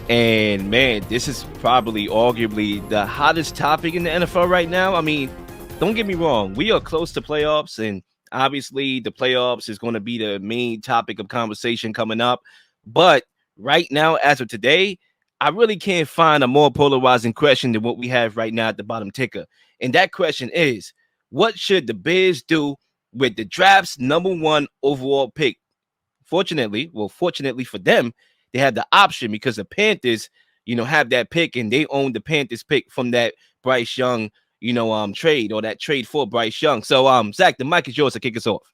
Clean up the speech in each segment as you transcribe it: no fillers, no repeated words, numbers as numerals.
And man, this is probably arguably the hottest topic in the NFL right now. I mean, don't get me wrong, we are close to playoffs, and obviously the playoffs is going to be the main topic of conversation coming up. But right now, as of today, I really can't find a more polarizing question than what we have right now at the bottom ticker. And that question is, what should the Bears do with the draft's #1 overall pick? Fortunately for them, they have the option because the Panthers, have that pick and they own the Panthers pick from that Bryce Young, trade or that trade for Bryce Young. So, Zach, the mic is yours to kick us off.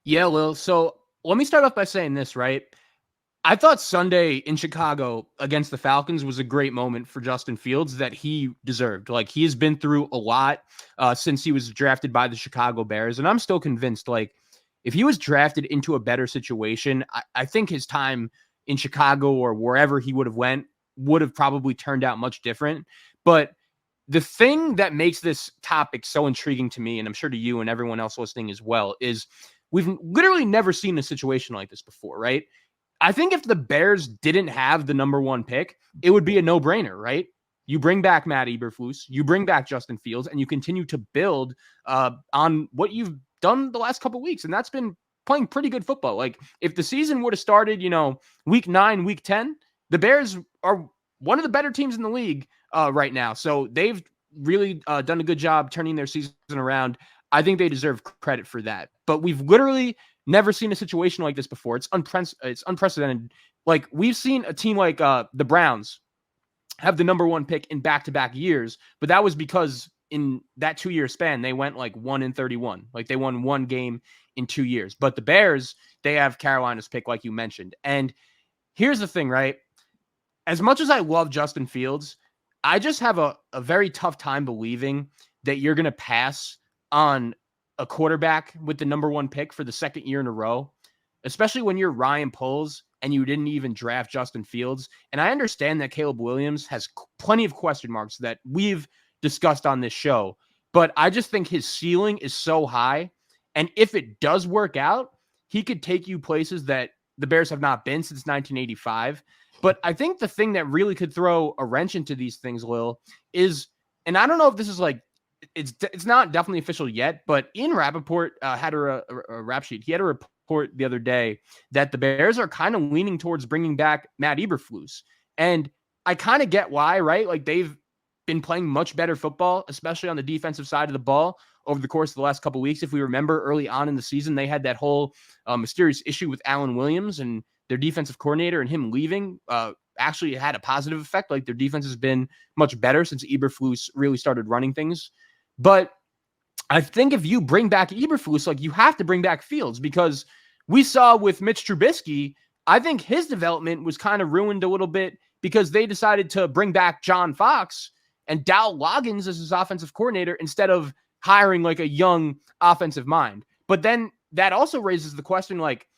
Yeah, Lil. So let me start off by saying this, right? I thought Sunday in Chicago against the Falcons was a great moment for Justin Fields that he deserved. Like, he has been through a lot since he was drafted by the Chicago Bears. And I'm still convinced, like, if he was drafted into a better situation, I think his time in Chicago or wherever he would have went would have probably turned out much different. But the thing that makes this topic so intriguing to me, and I'm sure to you and everyone else listening as well, is we've literally never seen a situation like this before, right? I think if the Bears didn't have the #1 pick, it would be a no-brainer, right? You bring back Matt Eberflus, you bring back Justin Fields, and you continue to build on what you've done the last couple of weeks, and that's been playing pretty good football. Like, if the season would have started, week 9, week 10, the Bears are one of the better teams in the league right now. So they've really done a good job turning their season around. I think they deserve credit for that. But we've literally never seen a situation like this before. It's unprecedented. Like, we've seen a team like the Browns have the #1 pick in back-to-back years, but that was because in that 2-year span, they went like 1-31. Like, they won one game in 2 years. But the Bears, they have Carolina's pick, like you mentioned. And here's the thing, right? As much as I love Justin Fields, I just have a very tough time believing that you're going to pass on a quarterback with the #1 pick for the second year in a row, especially when you're Ryan Poles and you didn't even draft Justin Fields. And I understand that Caleb Williams has plenty of question marks that we've discussed on this show, but I just think his ceiling is so high. And if it does work out, he could take you places that the Bears have not been since 1985. But I think the thing that really could throw a wrench into these things, Lil, is, and I don't know if this is like, it's not definitely official yet, but Ian Rappaport had a rap sheet. He had a report the other day that the Bears are kind of leaning towards bringing back Matt Eberflus. And I kind of get why, right? Like, they've been playing much better football, especially on the defensive side of the ball over the course of the last couple of weeks. If we remember early on in the season, they had that whole mysterious issue with Alan Williams and their defensive coordinator, and him leaving actually had a positive effect. Like, their defense has been much better since Eberflus really started running things. But I think if you bring back Eberflus, like, you have to bring back Fields, because we saw with Mitch Trubisky, I think his development was kind of ruined a little bit because they decided to bring back John Fox and Dow Loggins as his offensive coordinator instead of hiring like a young offensive mind. But then that also raises the question, like,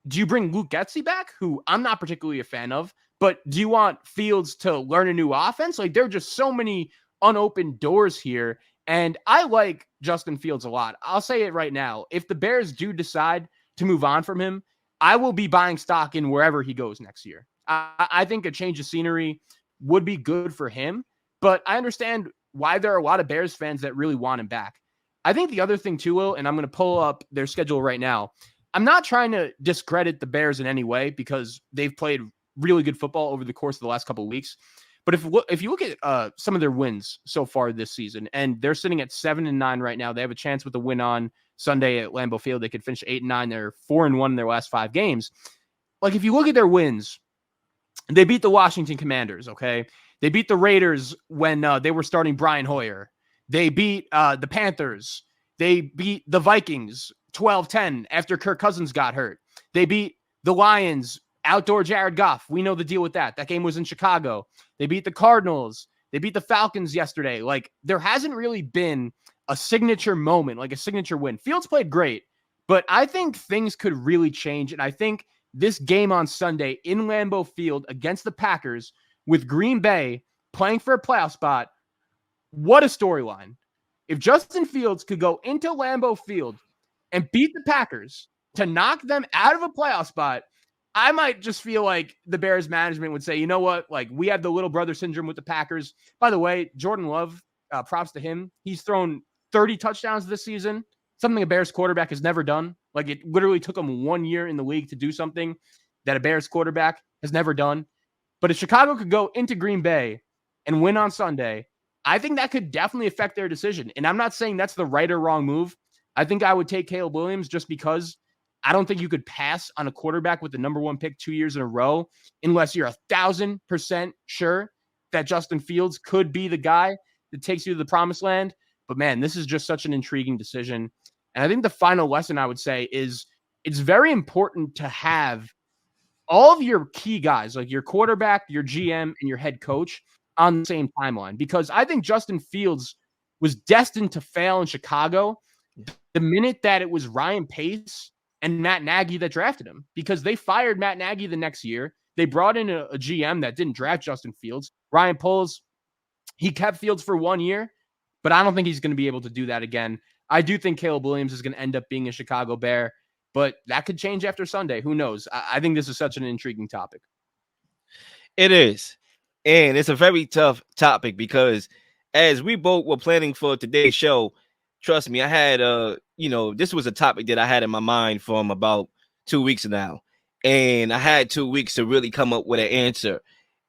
do you bring Luke Getsy back, who I'm not particularly a fan of, but do you want Fields to learn a new offense? Like, there are just so many unopened doors here. And I like Justin Fields a lot. I'll say it right now. If the Bears do decide to move on from him, I will be buying stock in wherever he goes next year. I think a change of scenery would be good for him, but I understand why there are a lot of Bears fans that really want him back. I think the other thing too, Will, and I'm going to pull up their schedule right now. I'm not trying to discredit the Bears in any way because they've played really good football over the course of the last couple of weeks. But if you look at some of their wins so far this season, and they're sitting at 7-9 right now, they have a chance with a win on Sunday at Lambeau Field. They could finish 8-9. They're 4-1 in their last 5 games. Like, if you look at their wins, they beat the Washington Commanders. Okay, they beat the Raiders when they were starting Brian Hoyer. They beat the Panthers. They beat the Vikings 12-10 after Kirk Cousins got hurt. They beat the Lions. Outdoor Jared Goff. We know the deal with that. That game was in Chicago. They beat the Cardinals. They beat the Falcons yesterday. Like, there hasn't really been a signature moment, like a signature win. Fields played great, but I think things could really change. And I think this game on Sunday in Lambeau Field against the Packers with Green Bay playing for a playoff spot, what a storyline. If Justin Fields could go into Lambeau Field and beat the Packers to knock them out of a playoff spot, I might just feel like the Bears management would say, you know what? Like, we have the little brother syndrome with the Packers. By the way, Jordan Love, props to him. He's thrown 30 touchdowns this season, something a Bears quarterback has never done. Like, it literally took him 1 year in the league to do something that a Bears quarterback has never done. But if Chicago could go into Green Bay and win on Sunday, I think that could definitely affect their decision. And I'm not saying that's the right or wrong move. I think I would take Caleb Williams just because I don't think you could pass on a quarterback with the number 1 pick 2 years in a row unless you're 1,000% sure that Justin Fields could be the guy that takes you to the promised land. But man, this is just such an intriguing decision. And I think the final lesson I would say is it's very important to have all of your key guys, like your quarterback, your GM, and your head coach on the same timeline. Because I think Justin Fields was destined to fail in Chicago the minute that it was Ryan Pace and Matt Nagy that drafted him, because they fired Matt Nagy the next year. They brought in a GM that didn't draft Justin Fields. Ryan Poles, he kept Fields for 1 year, but I don't think he's going to be able to do that again. I do think Caleb Williams is going to end up being a Chicago Bear, but that could change after Sunday. Who knows? I think this is such an intriguing topic. It is. And it's a very tough topic because as we both were planning for today's show, trust me, I had this was a topic that I had in my mind from about 2 weeks now. And I had 2 weeks to really come up with an answer.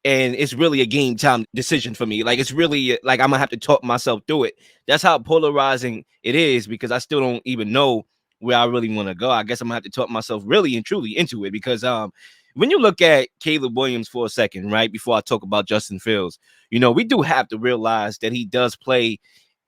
And it's really a game time decision for me. Like, it's really like I'm gonna have to talk myself through it. That's how polarizing it is, because I still don't even know where I really want to go. I guess I'm gonna have to talk myself really and truly into it, because when you look at Caleb Williams for a second, right, before I talk about Justin Fields, we do have to realize that he does play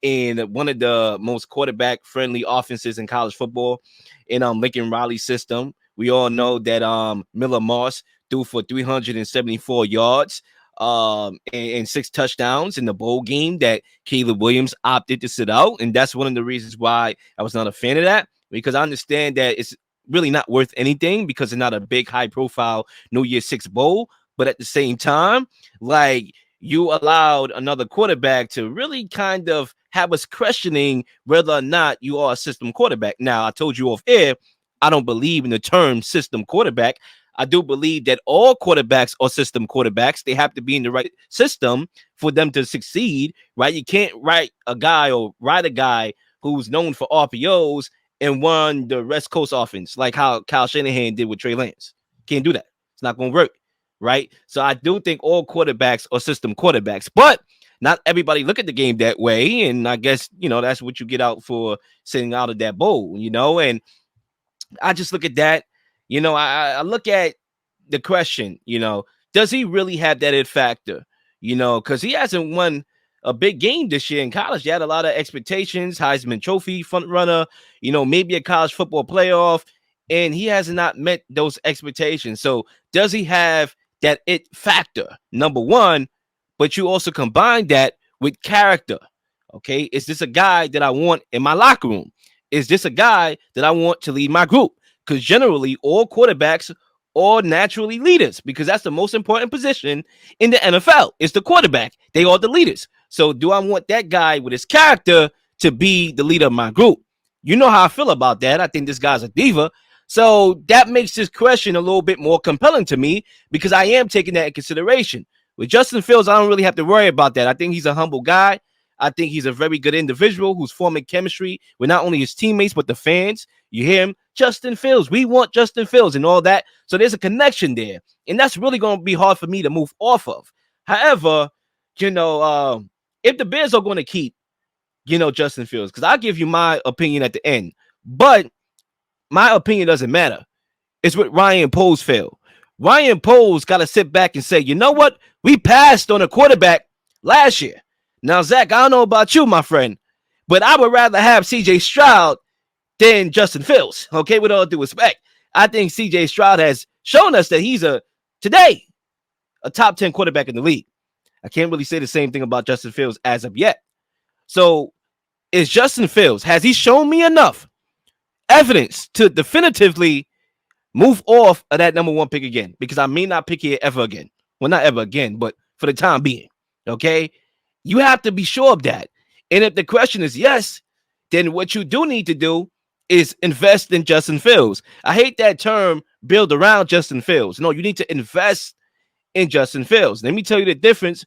in one of the most quarterback-friendly offenses in college football, in Lincoln Riley's system. We all know that Miller Moss threw for 374 yards and 6 touchdowns in the bowl game that Caleb Williams opted to sit out. And that's one of the reasons why I was not a fan of that, because I understand that it's really not worth anything because it's not a big, high-profile New Year's Six bowl. But at the same time, like, you allowed another quarterback to really kind of have us questioning whether or not you are a system quarterback. Now, I told you off air, I don't believe in the term system quarterback. I do believe that all quarterbacks are system quarterbacks. They have to be in the right system for them to succeed, right? You can't ride a guy who's known for RPOs and run the West Coast offense like how Kyle Shanahan did with Trey Lance. Can't do that. It's not going to work, right? So I do think all quarterbacks are system quarterbacks, but not everybody look at the game that way. And I guess, that's what you get out for sitting out of that bowl, and I just look at that. I look at the question, does he really have that it factor? Because he hasn't won a big game this year in college. He had a lot of expectations, Heisman Trophy front runner, maybe a college football playoff, and he has not met those expectations. So does he have that it factor? Number one, but you also combine that with character. Okay, is this a guy that I want in my locker room? Is this a guy that I want to lead my group? Because generally, all quarterbacks are naturally leaders, because that's the most important position in the NFL. It's the quarterback. They are the leaders. So do I want that guy with his character to be the leader of my group? You know how I feel about that. I think this guy's a diva. So that makes this question a little bit more compelling to me, because I am taking that in consideration. With Justin Fields, I don't really have to worry about that. I think he's a humble guy. I think he's a very good individual who's forming chemistry with not only his teammates, but the fans. You hear him, Justin Fields. We want Justin Fields and all that. So there's a connection there. And that's really going to be hard for me to move off of. However, if the Bears are going to keep, Justin Fields, because I'll give you my opinion at the end. But my opinion doesn't matter. It's what Ryan Poles failed. Ryan Poles got to sit back and say, you know what? We passed on a quarterback last year. Now, Zach, I don't know about you, my friend, but I would rather have CJ Stroud than Justin Fields. Okay, with all due respect, I think CJ Stroud has shown us that he's today a top 10 quarterback in the league. I can't really say the same thing about Justin Fields as of yet. So is Justin Fields, has he shown me enough evidence to definitively move off of that number 1 pick again? Because I may not pick it ever again. Well, not ever again, but for the time being. Okay, you have to be sure of that. And if the question is yes, then what you do need to do is invest in Justin Fields. I hate that term, build around Justin Fields. No, you need to invest in Justin Fields. Let me tell you the difference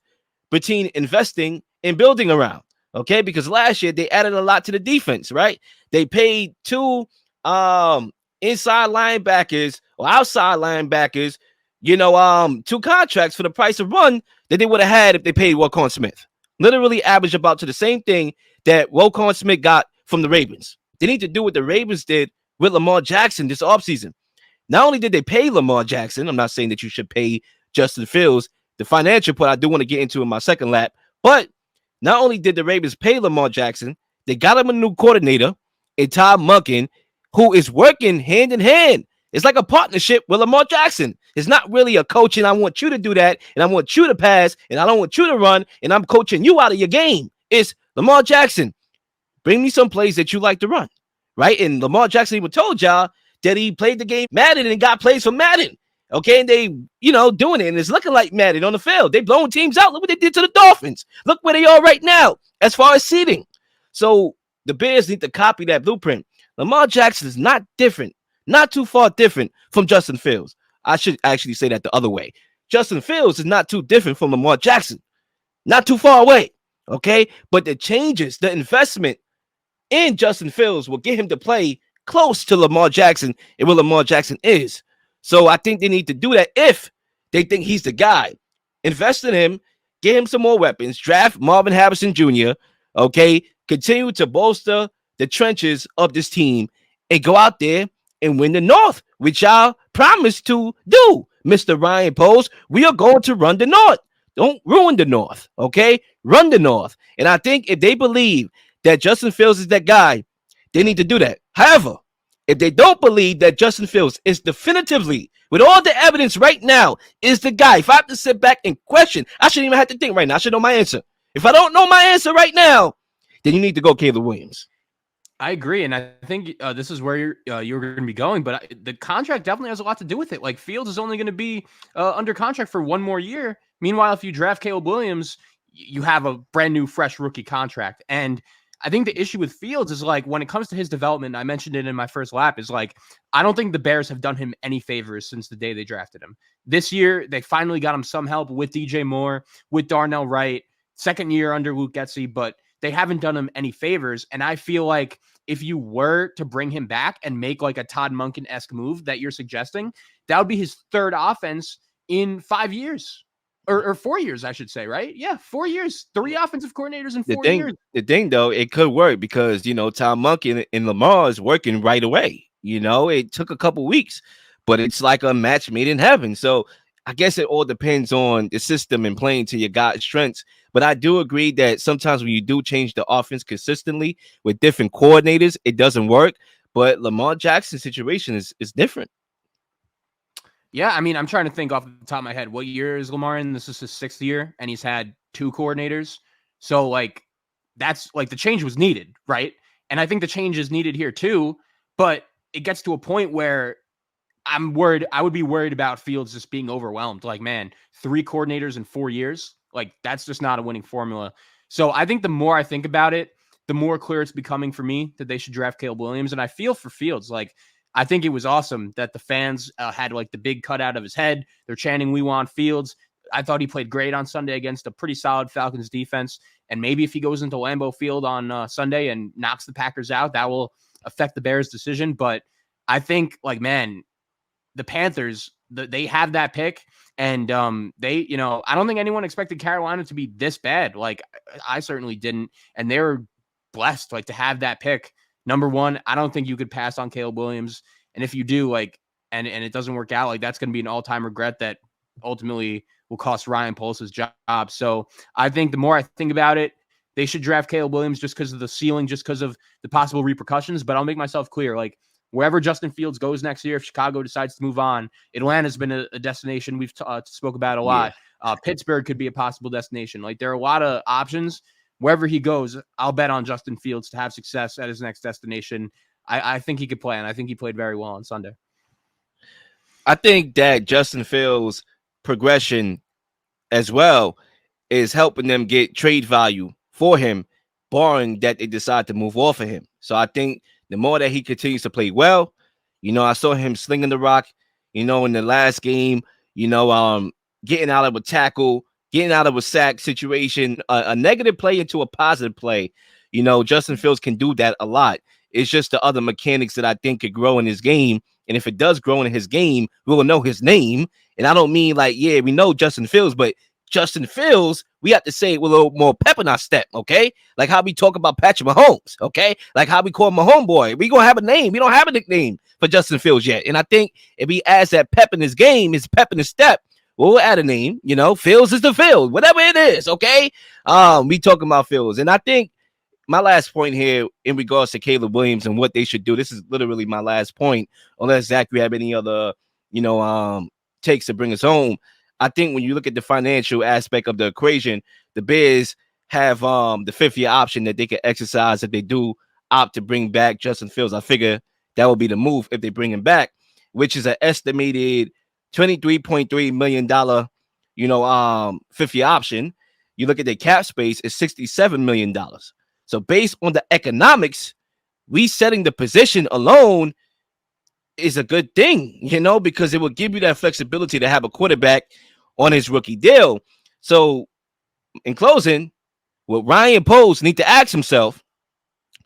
between investing and building around. Okay, because last year they added a lot to the defense, right? They paid two inside linebackers or outside linebackers, two contracts for the price of one that they would have had if they paid Roquan Smith. Literally average about to the same thing that Roquan Smith got from the Ravens. They need to do what the Ravens did with Lamar Jackson this offseason. Not only did they pay Lamar Jackson, I'm not saying that you should pay Justin Fields. The financial part I do want to get into in my second lap, but not only did the Ravens pay Lamar Jackson, they got him a new coordinator in Todd Monken, who is working hand in hand. It's like a partnership with Lamar Jackson. It's not really a coaching. I want you to do that, and I want you to pass, and I don't want you to run, and I'm coaching you out of your game. It's Lamar Jackson. Bring me some plays that you like to run, right? And Lamar Jackson even told y'all that he played the game Madden and got plays from Madden. Okay, and they, doing it, and it's looking like Madden on the field. They blowing teams out. Look what they did to the Dolphins. Look where they are right now as far as seeding. So the Bears need to copy that blueprint. Lamar Jackson is not different, not too far different from Justin Fields. I should actually say that the other way. Justin Fields is not too different from Lamar Jackson. Not too far away, okay? But the changes, the investment in Justin Fields will get him to play close to Lamar Jackson and what Lamar Jackson is. So I think they need to do that if they think he's the guy. Invest in him, get him some more weapons, draft Marvin Harrison Jr., okay? Continue to bolster the trenches of this team and go out there and win the North, which y'all promised to do, Mr. Ryan Poles. We are going to run the North. Don't ruin the North, okay? Run the North. And I think if they believe that Justin Fields is that guy, they need to do that. However, if they don't believe that Justin Fields is definitively, with all the evidence right now, is the guy, if I have to sit back and question, I shouldn't even have to think right now. I should know my answer. If I don't know my answer right now, then you need to go Caleb Williams. I agree, and I think this is where you're going to be going, but the contract definitely has a lot to do with it. Like, Fields is only going to be under contract for one more year. Meanwhile, if you draft Caleb Williams, you have a brand new, fresh rookie contract. And I think the issue with Fields is, like, when it comes to his development, I mentioned it in my first lap, is like, I don't think the Bears have done him any favors since the day they drafted him. This year, they finally got him some help with DJ Moore, with Darnell Wright, second year under Luke Getsy, but they haven't done him any favors. And I feel like if you were to bring him back and make like a Todd Monken-esque move that you're suggesting, that would be his third offense in 5 years. Or 4 years, I should say, right? Yeah, 4 years. 3 offensive coordinators in 4 years. The thing, though, it could work because, Tom Monken and Lamar is working right away. It took a couple weeks, but it's like a match made in heaven. So I guess it all depends on the system and playing to your guys' strengths. But I do agree that sometimes when you do change the offense consistently with different coordinators, it doesn't work. But Lamar Jackson's situation is different. Yeah, I mean, I'm trying to think off the top of my head. What year is Lamar in? This is his 6th year, and he's had 2 coordinators. So, like, that's like the change was needed, right? And I think the change is needed here too. But it gets to a point where I'm worried. I would be worried about Fields just being overwhelmed. Like, man, 3 coordinators in 4 years. Like, that's just not a winning formula. So I think the more I think about it, the more clear it's becoming for me that they should draft Caleb Williams. And I feel for Fields. Like, I think it was awesome that the fans had like the big cutout of his head. They're chanting, "We want Fields." I thought he played great on Sunday against a pretty solid Falcons defense. And maybe if he goes into Lambeau Field on Sunday and knocks the Packers out, that will affect the Bears' decision. But I think, like, man, the Panthers, they have that pick. And they, I don't think anyone expected Carolina to be this bad. Like, I certainly didn't. And they were blessed, like, to have that pick. Number 1, I don't think you could pass on Caleb Williams. And if you do, like, and it doesn't work out, like, that's going to be an all-time regret that ultimately will cost Ryan Poles his job. So I think the more I think about it, they should draft Caleb Williams just because of the ceiling, just because of the possible repercussions. But I'll make myself clear, like, wherever Justin Fields goes next year, if Chicago decides to move on, Atlanta's been a destination we've spoke about a lot. Yeah. Pittsburgh could be a possible destination. Like, there are a lot of options. Wherever he goes, I'll bet on Justin Fields to have success at his next destination. I think he could play, and I think he played very well on Sunday. I think that Justin Fields' progression as well is helping them get trade value for him, barring that they decide to move off of him. So I think the more that he continues to play well. I saw him slinging the rock, in the last game, getting out of a tackle, getting out of a sack situation, a negative play into a positive play. Justin Fields can do that a lot. It's just the other mechanics that I think could grow in his game. And if it does grow in his game, we will know his name. And I don't mean like, yeah, we know Justin Fields, but Justin Fields, we have to say it with a little more pep in our step, okay? Like how we talk about Patrick Mahomes, okay? Like how we call him a homeboy. We gonna have a name. We don't have a nickname for Justin Fields yet. And I think if he adds that pep in his game, his pep in his step, we'll add a name. Fields is the Field, whatever it is, okay? We talking about Fields. And I think my last point here in regards to Caleb Williams and what they should do, this is literally my last point, unless Zach, you have any other, takes to bring us home. I think when you look at the financial aspect of the equation, the Bears have the fifth-year option that they can exercise if they do opt to bring back Justin Fields. I figure that will be the move if they bring him back, which is an estimated $23.3 million, fifth-year option. You look at the cap space, it's $67 million. So based on the economics, resetting the position alone is a good thing, because it will give you that flexibility to have a quarterback on his rookie deal. So in closing, what Ryan Poles need to ask himself,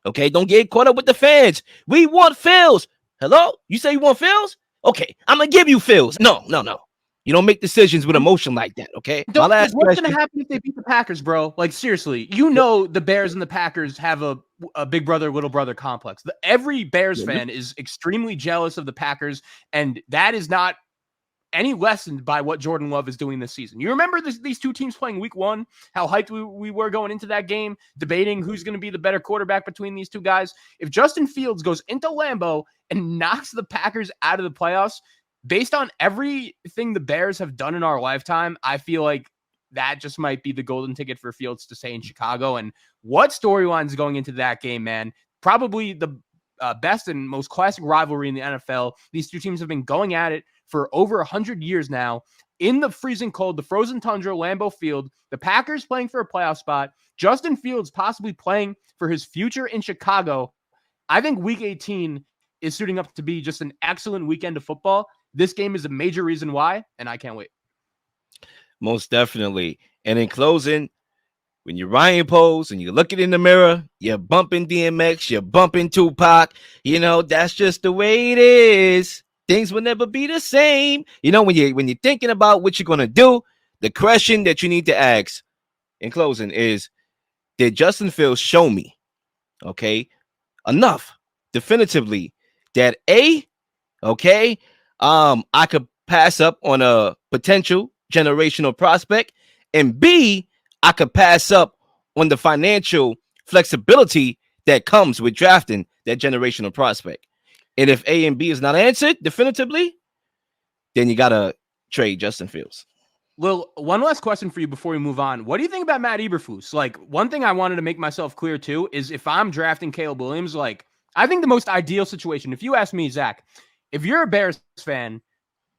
okay, don't get caught up with the fans. We want Fields. Hello? You say you want Fields? Okay, I'm going to give you Fields. No. You don't make decisions with emotion like that, okay? My last what's going to happen if they beat the Packers, bro? Like, seriously, the Bears and the Packers have a big brother, little brother complex. Every Bears fan is extremely jealous of the Packers, and that is not any lessened by what Jordan Love is doing this season. You remember these two teams playing week one, how hyped we were going into that game, debating who's going to be the better quarterback between these two guys. If Justin Fields goes into Lambeau and knocks the Packers out of the playoffs, based on everything the Bears have done in our lifetime, I feel like that just might be the golden ticket for Fields to stay in Chicago. And what storylines going into that game, man? Probably the best and most classic rivalry in the NFL. These two teams have been going at it for over 100 years now. In the freezing cold, the frozen tundra, Lambeau Field, the Packers playing for a playoff spot, Justin Fields possibly playing for his future in Chicago. I think Week 18 is suiting up to be just an excellent weekend of football. This game is a major reason why, and I can't wait. Most definitely. And in closing, when you're Ryan Poles and you're looking in the mirror, you're bumping DMX, you're bumping Tupac, that's just the way it is. Things will never be the same. When you're thinking about what you're going to do, the question that you need to ask in closing is, did Justin Fields show me, okay, enough definitively that I could pass up on a potential generational prospect, and B, I could pass up on the financial flexibility that comes with drafting that generational prospect. And if A and B is not answered definitively, then you got to trade Justin Fields. Well, one last question for you before we move on. What do you think about Matt Eberflus? Like, one thing I wanted to make myself clear too is if I'm drafting Caleb Williams, like, I think the most ideal situation, if you ask me, Zach, if you're a Bears fan,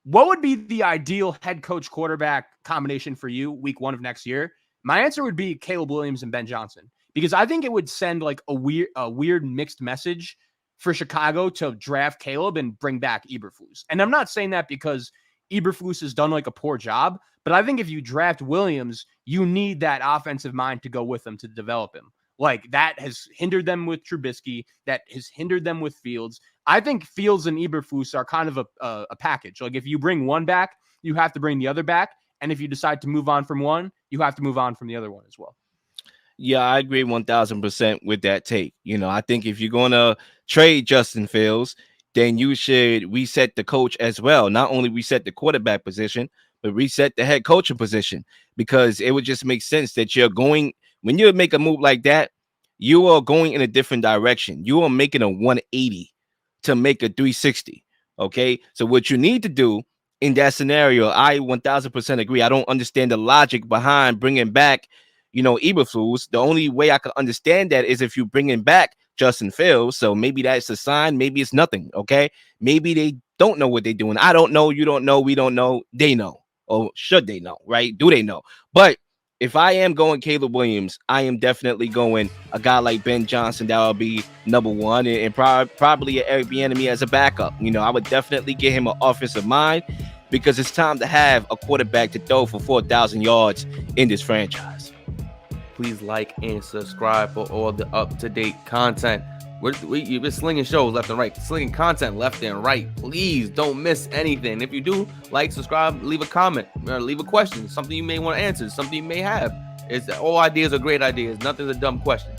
what would be the ideal head coach quarterback combination for you week one of next year? My answer would be Caleb Williams and Ben Johnson, because I think it would send like a weird mixed message for Chicago to draft Caleb and bring back Eberflus. And I'm not saying that because Eberflus has done like a poor job, but I think if you draft Williams, you need that offensive mind to go with him to develop him. Like, that has hindered them with Trubisky, that has hindered them with Fields. I think Fields and Eberflus are kind of a package. Like, if you bring one back, you have to bring the other back. And if you decide to move on from one, you have to move on from the other one as well. Yeah, I agree 1,000% with that take. I think if you're going to trade Justin Fields, then you should reset the coach as well. Not only reset the quarterback position, but reset the head coaching position, because it would just make sense that when you make a move like that, you are going in a different direction. You are making a 180 to make a 360. Okay. So what you need to do in that scenario, I 1,000% agree. I don't understand the logic behind bringing back, Eberflus. The only way I can understand that is if you bring him back Justin Fields. So maybe that's a sign. Maybe it's nothing. Okay. Maybe they don't know what they're doing. I don't know. You don't know. We don't know. They know. Or should they know? Right? Do they know? But if I am going Caleb Williams, I am definitely going a guy like Ben Johnson. That will be number one, and probably Eric Bieniemy as a backup. I would definitely get him an offensive mind because it's time to have a quarterback to throw for 4,000 yards in this franchise. Please like and subscribe for all the up-to-date content. You've been slinging shows left and right, slinging content left and right. Please don't miss anything. If you do, like, subscribe, leave a comment, or leave a question, something you may want to answer, something you may have. All ideas are great ideas. Nothing's a dumb question.